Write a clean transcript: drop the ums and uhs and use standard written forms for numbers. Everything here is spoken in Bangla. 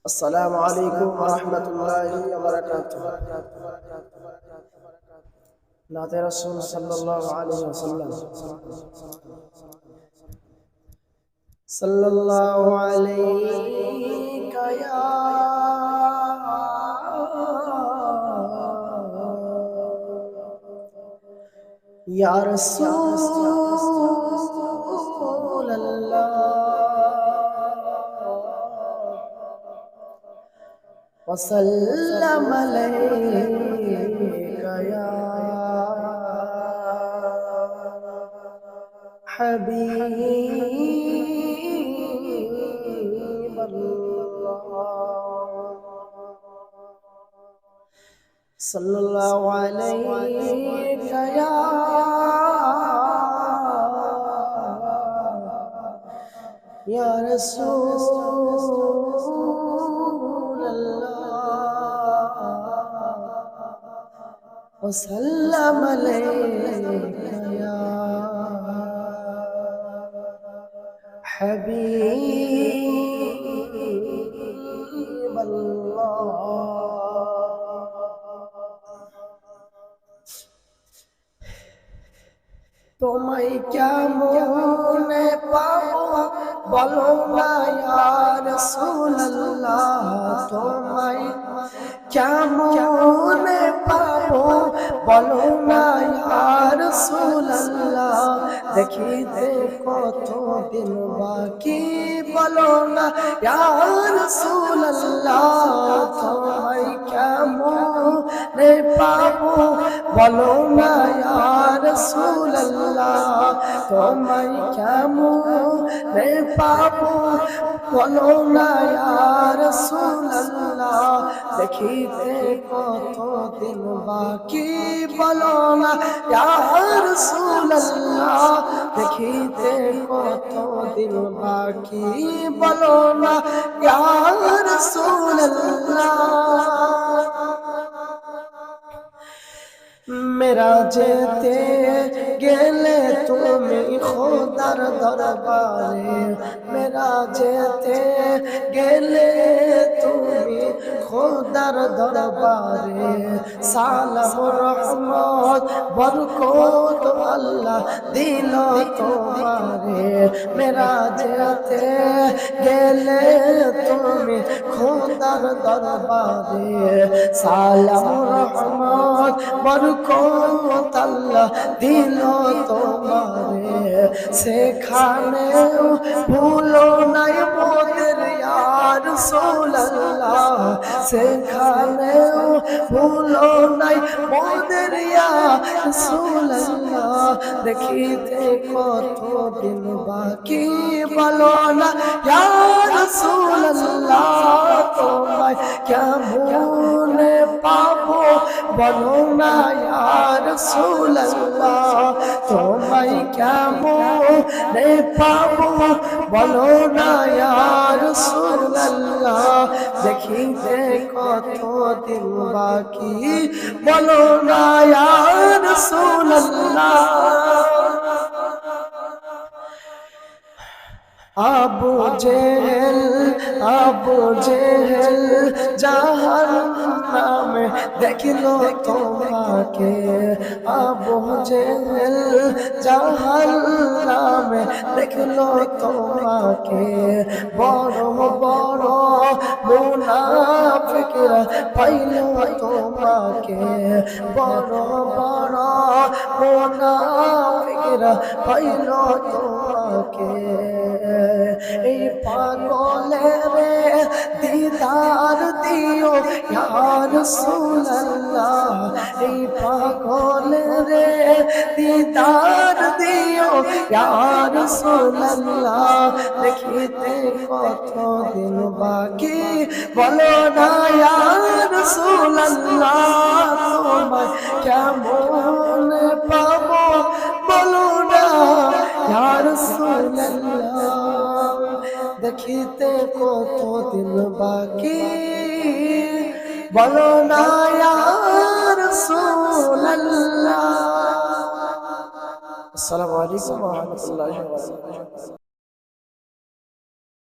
السلام عليكم ورحمة الله وبركاته. نعت رسول صلى الله عليه وسلم صلى الله عليك يا رسول الله وسلم عليك يا حبيب الله صلى الله عليك يا رسول الله وسلم عليك يا حبيب الله তোমায় কেমনে পাবো বলো না ইয়া রাসূলুল্লাহ তোমায় কেমনে পাবো বলো না ইয়া রাসূলুল্লাহ দেখিতে কত দিন বাকি বলো না ইয়া রাসূলুল্লাহ তোমায় কেমনে পাবো বলো না ইয়া রাসূলুল্লাহ তোমায় কেমনে পাবো বলো না ইয়া রাসূলুল্লাহ দেখিতে কত দিন বাকি বলো না ইয়া রাসূলুল্লাহ দেখিতে কত দিন বাকি বলো না ইয়া রাসূলুল্লাহ মেরা যেতে গেলে তুমি খোদার দরবারে মেরা যেতে গেলে তুমি খোদার দরবারে সালাম রহমত বরকত আল্লাহ দিল তোমারে মেরা যেতে গেলে তুমি খোদার দরবারে সালাম রহমত বরকত আল্লাহ দিল তোমারে সেখানে ভুলো নাই মোদের ইয়া রাসূলুল্লাহ সেখানে ভুলো নাই মোদের ইয়া রাসূলুল্লাহ দেখিতে কত দিন বাকি বলো না ইয়া রাসূলুল্লাহ তোমায় কেমনে পাবো বলো না ইয়া রাসূলুল্লাহ তোমায় কেমনে পাবো বলো না ইয়া রাসূলুল্লাহ দেখিতে কত দিন বাকি বলো না ইয়া রাসূলুল্লাহ আবু জেহেল জাহান্নামে দেখলো তোমাকে আবু জেহেল জাহান্নামে দেখলো তোমাকে বড় বড় মুনাফিকরা পাইল তোমাকে বড় বড় মুনাফিকরা পাইল তোমাকে এই পাগলের দিদার দিও ইয়া রাসূলুল্লাহ এই পাগলের দিদার দিও ইয়া রাসূলুল্লাহ দেখিতে কত দিন বাকি বলো না ইয়া রাসূলুল্লাহ তোমায় কেমনে পাবো বলো না ইয়া রাসূলুল্লাহ দেখিতে কত দিন বাকি বলো না ইয়া রাসূলুল্লাহ। আসসালামু আলাইকুম ওয়া রাহমাতুল্লাহি ওয়া বারাকাতুহু।